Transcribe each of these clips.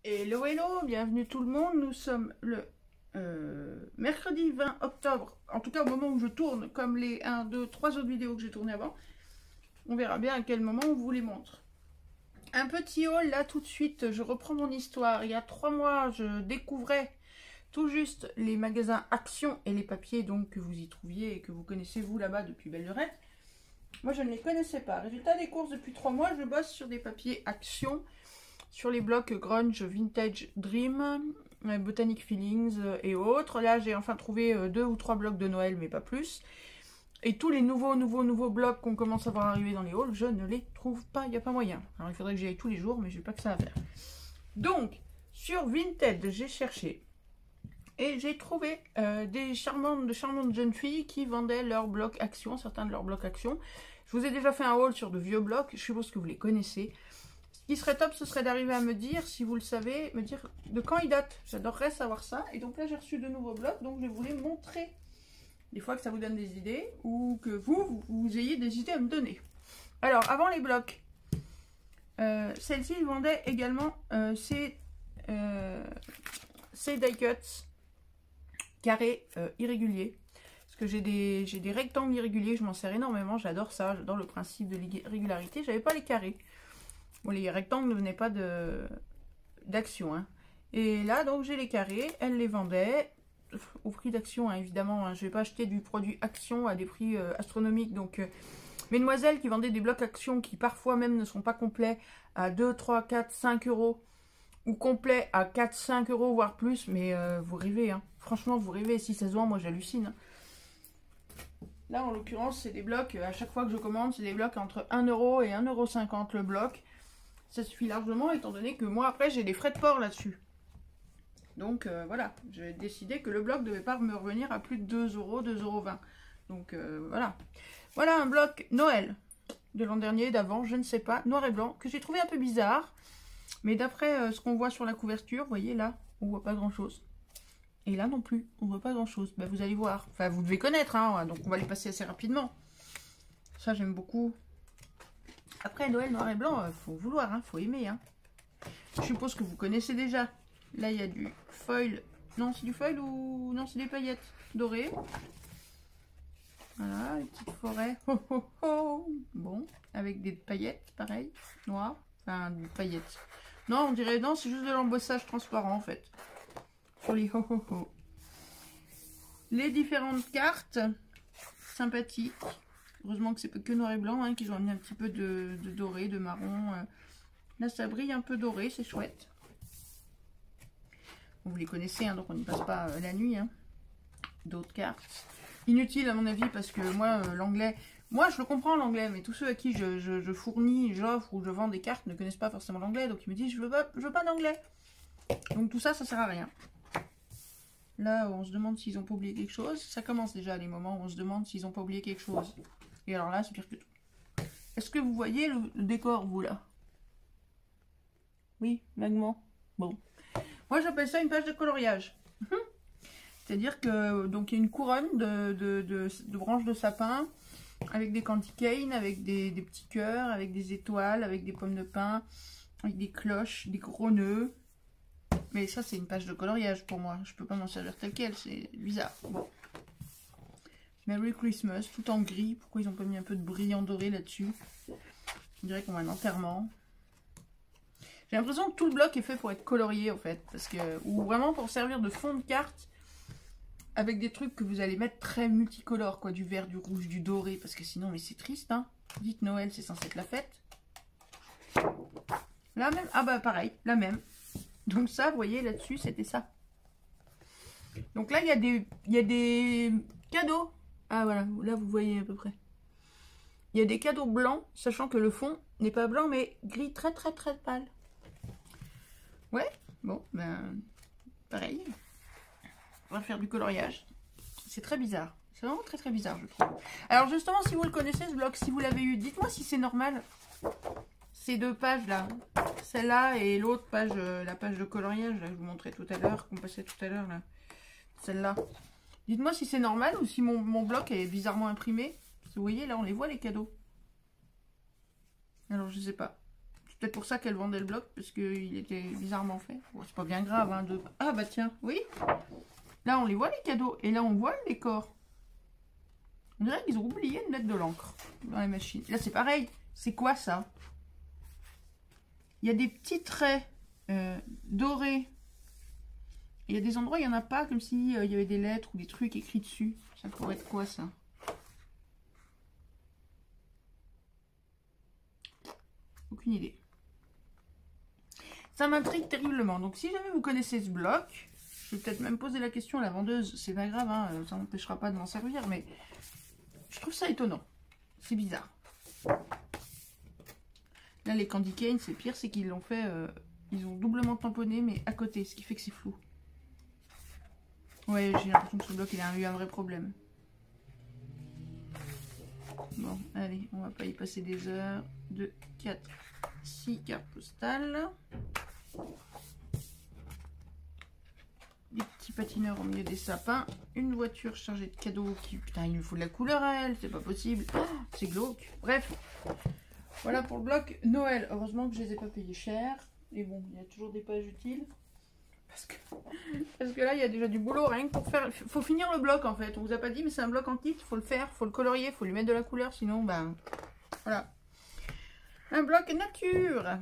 Hello, hello, bienvenue tout le monde. Nous sommes le mercredi 20 octobre, en tout cas au moment où je tourne, comme les 1, 2, 3 autres vidéos que j'ai tournées avant. On verra bien à quel moment on vous les montre. Un petit haul là tout de suite, je reprends mon histoire. Il y a 3 mois, je découvrais tout juste les magasins Action et les papiers donc que vous y trouviez et que vous connaissez vous là-bas depuis belle lurette. Moi je ne les connaissais pas. Résultat des courses, depuis 3 mois, je bosse sur des papiers Action. Sur les blocs Grunge, Vintage Dream, Botanic Feelings et autres. Là, j'ai enfin trouvé 2 ou 3 blocs de Noël, mais pas plus. Et tous les nouveaux blocs qu'on commence à voir arriver dans les hauls, je ne les trouve pas, il n'y a pas moyen. Alors, il faudrait que j'y aille tous les jours, mais je n'ai pas que ça à faire. Donc, sur Vinted, j'ai cherché. Et j'ai trouvé de charmantes jeunes filles qui vendaient leurs blocs Action, certains de leurs blocs Action. Je vous ai déjà fait un haul sur de vieux blocs, je suppose que vous les connaissez. Ce qui serait top, ce serait d'arriver à me dire, si vous le savez, me dire de quand ils datent. J'adorerais savoir ça. Et donc là, j'ai reçu de nouveaux blocs, donc je vais vous les montrer. Des fois que ça vous donne des idées, ou que vous ayez des idées à me donner. Alors, avant les blocs, celle-ci vendait également ces die cuts carrés irréguliers. Parce que j'ai des rectangles irréguliers, je m'en sers énormément, j'adore ça, j'adore le principe de régularité. J'avais pas les carrés. Bon, les rectangles ne venaient pas d'Action. Hein. Et là, donc, j'ai les carrés. Elle les vendait au prix d'Action, hein, évidemment. Hein. Je ne vais pas acheter du produit Action à des prix astronomiques. Donc, mesdemoiselles qui vendaient des blocs Action qui parfois même ne sont pas complets à 2, 3, 4, 5 euros. Ou complets à 4, 5 euros, voire plus. Mais vous rêvez. Hein. Franchement, vous rêvez. Si ça se vend, moi, j'hallucine. Hein. Là, en l'occurrence, c'est des blocs. À chaque fois que je commande, c'est des blocs entre 1 euro et 1,50 € le bloc. Ça suffit largement étant donné que moi après j'ai des frais de port là-dessus. Donc voilà, j'ai décidé que le bloc ne devait pas me revenir à plus de 2 euros, 2,20 €. Donc voilà. Voilà un bloc Noël de l'an dernier, d'avant, je ne sais pas, noir et blanc, que j'ai trouvé un peu bizarre. Mais d'après ce qu'on voit sur la couverture, vous voyez là, on voit pas grand-chose. Et là non plus, on voit pas grand-chose. Ben, vous allez voir. Enfin, vous devez connaître, hein, donc on va les passer assez rapidement. Ça, j'aime beaucoup. Après, Noël noir et blanc, faut vouloir, hein, faut aimer. Hein. Je suppose que vous connaissez déjà. Là, il y a du foil. Non, c'est du foil ou... Non, c'est des paillettes dorées. Voilà, une petite forêt. Oh, oh, oh. Bon, avec des paillettes, pareil, noires. Enfin, des paillettes. Non, on dirait... Non, c'est juste de l'embossage transparent, en fait. Sur les ho, ho, ho. Les différentes cartes. Sympathiques. Heureusement que c'est que noir et blanc, hein, qu'ils ont mis un petit peu de doré, de marron. Là, ça brille un peu doré, c'est chouette. Bon, vous les connaissez, hein, donc on n'y passe pas la nuit. Hein. D'autres cartes. Inutile à mon avis, parce que moi, l'anglais... Moi, je le comprends l'anglais, mais tous ceux à qui je fournis, j'offre ou je vends des cartes ne connaissent pas forcément l'anglais. Donc ils me disent, je veux pas d'anglais. Donc tout ça, ça sert à rien. Là, on se demande s'ils n'ont pas oublié quelque chose. Ça commence déjà les moments où on se demande s'ils n'ont pas oublié quelque chose. Et alors là, c'est pire que tout. Est-ce que vous voyez le décor, vous, là? Oui, vaguement. Bon. Moi, j'appelle ça une page de coloriage. C'est-à-dire que donc il y a une couronne de branches de sapin avec des candy canes, avec des petits cœurs, avec des étoiles, avec des pommes de pin, avec des cloches, des gros nœuds. Mais ça, c'est une page de coloriage pour moi. Je peux pas m'en servir tel quel, c'est bizarre. Bon. Merry Christmas, tout en gris. Pourquoi ils ont pas mis un peu de brillant doré là-dessus? On dirait qu'on a un enterrement. J'ai l'impression que tout le bloc est fait pour être colorié, en fait. Parce que, ou vraiment pour servir de fond de carte. Avec des trucs que vous allez mettre très multicolores, quoi. Du vert, du rouge, du doré. Parce que sinon, mais c'est triste, hein. Dites Noël, c'est censé être la fête. La même. Ah bah pareil, la même. Donc ça, vous voyez, là-dessus, c'était ça. Donc là, il y a des cadeaux. Ah voilà, là vous voyez à peu près. Il y a des cadeaux blancs, sachant que le fond n'est pas blanc, mais gris très pâle. Ouais, bon, ben, pareil. On va faire du coloriage. C'est très bizarre. C'est vraiment très bizarre, je trouve. Alors justement, si vous le connaissez, ce bloc, si vous l'avez eu, dites-moi si c'est normal. Ces deux pages là, celle-là et l'autre page, la page de coloriage, là, que je vous montrais tout à l'heure, qu'on passait tout à l'heure, là. Celle-là. Dites-moi si c'est normal ou si mon bloc est bizarrement imprimé. Parce que vous voyez, là, on les voit, les cadeaux. Alors, je sais pas. peut-être pour ça qu'elle vendait le bloc, parce qu'il était bizarrement fait. Bon, c'est pas bien grave, hein, de... Ah bah tiens, oui. Là, on les voit les cadeaux, et là, on voit le décor. On dirait qu'ils ont oublié de mettre de l'encre dans les machines. Là, c'est pareil. C'est quoi ça? Il y a des petits traits dorés. Il y a des endroits, il n'y en a pas, comme s'il y avait des lettres ou des trucs écrits dessus. Ça pourrait être quoi, ça? Aucune idée. Ça m'intrigue terriblement. Donc, si jamais vous connaissez ce bloc, je vais peut-être même poser la question à la vendeuse. C'est pas grave, hein, ça n'empêchera pas de m'en servir, mais je trouve ça étonnant. C'est bizarre. Là, les candy cane, c'est pire, c'est qu'ils l'ont fait... ils ont doublement tamponné, mais à côté, ce qui fait que c'est flou. Ouais, j'ai l'impression que ce bloc, il a eu un vrai problème. Bon, allez, on va pas y passer des heures. 2, 4, 6 cartes postales. Des petits patineurs au milieu des sapins. Une voiture chargée de cadeaux qui... Putain, il me faut de la couleur à elle, c'est pas possible. Oh, c'est glauque. Bref, voilà pour le bloc Noël. Heureusement que je les ai pas payés cher. Et bon, il y a toujours des pages utiles. Parce que là, il y a déjà du boulot rien que pour faire... Il faut finir le bloc, en fait. On vous a pas dit, mais c'est un bloc en kit. Il faut le faire, il faut le colorier, il faut lui mettre de la couleur. Sinon, ben... Voilà. Un bloc nature.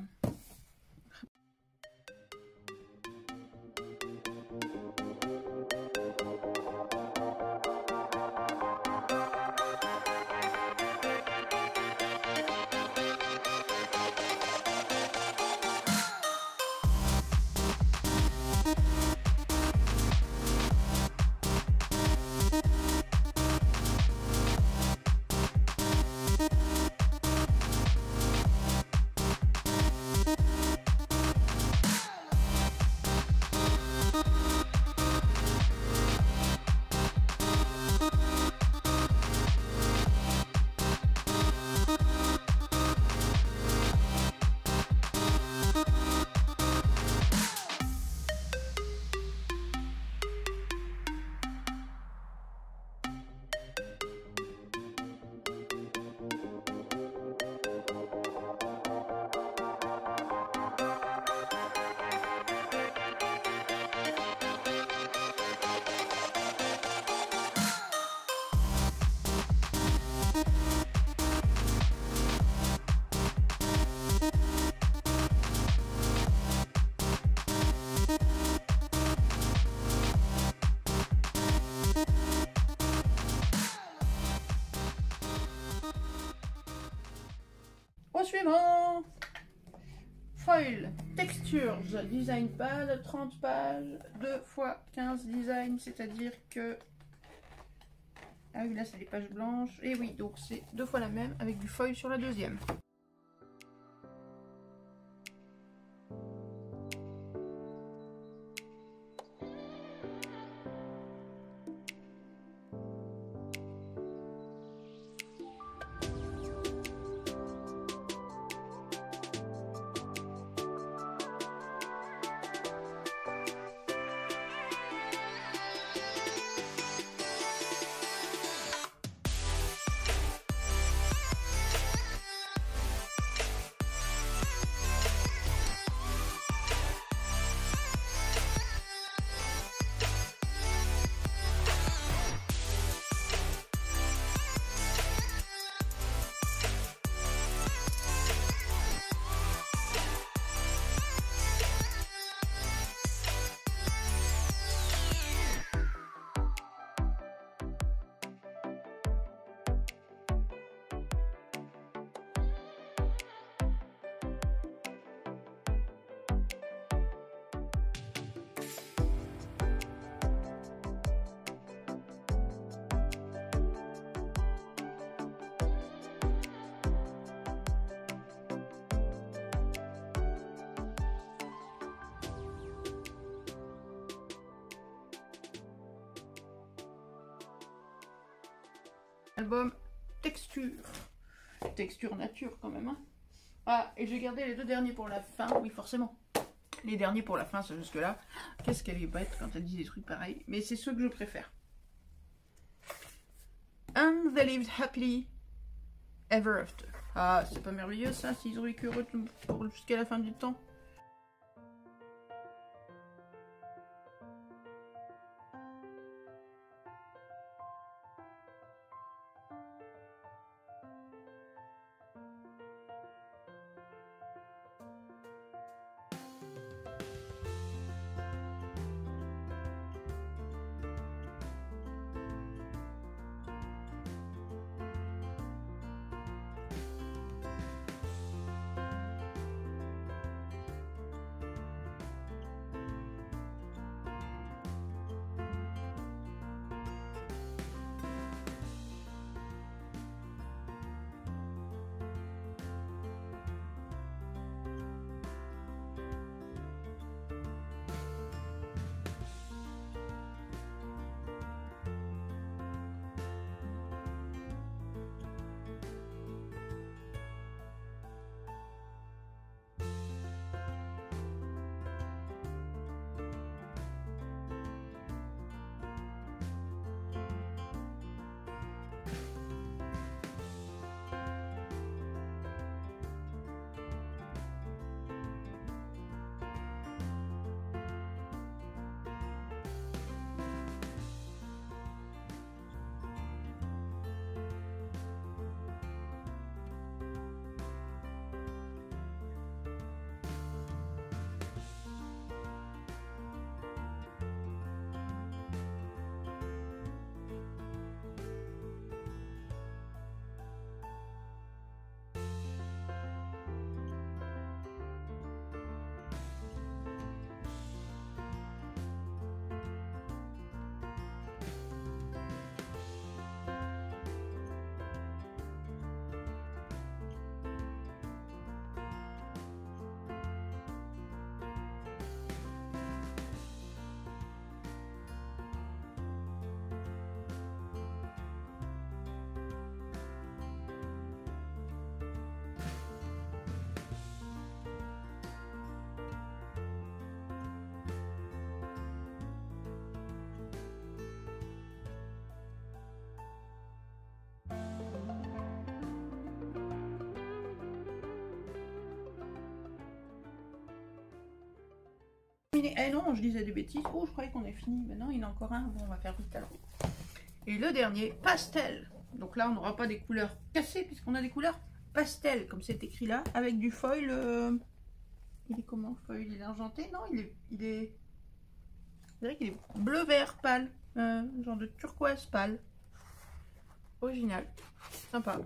Au suivant, foil, textures, design pad, 30 pages, 2 x 15 designs, c'est-à-dire que... Ah oui, là c'est les pages blanches, et oui, donc c'est 2 fois la même avec du foil sur la deuxième. Album texture. Texture nature quand même. Hein. Ah, et j'ai gardé les 2 derniers pour la fin. Oui, forcément. Les derniers pour la fin, c'est jusque là. Qu'est-ce qu'elle est bête quand elle dit des trucs pareils. Mais c'est ceux que je préfère. And they lived happily ever after. Ah, c'est pas merveilleux ça, s'ils ont vécu heureux jusqu'à la fin du temps. Eh non, je disais des bêtises. Oh, je croyais qu'on est fini. Mais non, il y en a encore un. Bon, on va faire vite alors. Et le dernier, pastel. Donc là, on n'aura pas des couleurs cassées puisqu'on a des couleurs pastel, comme c'est écrit là, avec du foil. Il est comment, foil? Il est argenté? Non, il est... Je dirais qu'il est bleu-vert pâle. Genre de turquoise pâle. Original. Sympa.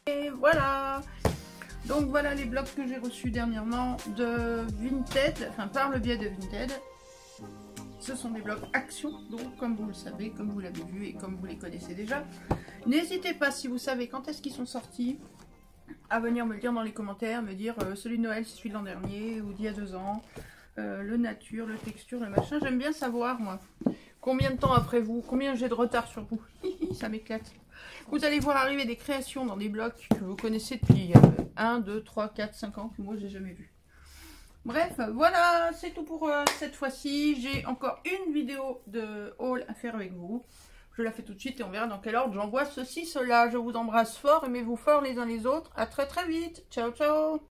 Et voilà. Donc voilà les blocs que j'ai reçus dernièrement de Vinted, enfin par le biais de Vinted. Ce sont des blocs Action, donc comme vous le savez, comme vous l'avez vu et comme vous les connaissez déjà. N'hésitez pas, si vous savez quand est-ce qu'ils sont sortis, à venir me le dire dans les commentaires, me dire celui de Noël c'est celui de l'an dernier ou d'il y a 2 ans, le nature, le texture, le machin. J'aime bien savoir moi combien de temps après vous, combien j'ai de retard sur vous. Ça m'éclate. Vous allez voir arriver des créations dans des blocs que vous connaissez depuis 1, 2, 3, 4, 5 ans que moi j'ai jamais vu. Bref, voilà, c'est tout pour cette fois-ci. J'ai encore une vidéo de haul à faire avec vous. Je la fais tout de suite et on verra dans quel ordre j'envoie ceci, cela. Je vous embrasse fort, aimez-vous fort les uns les autres. À très très vite. Ciao, ciao.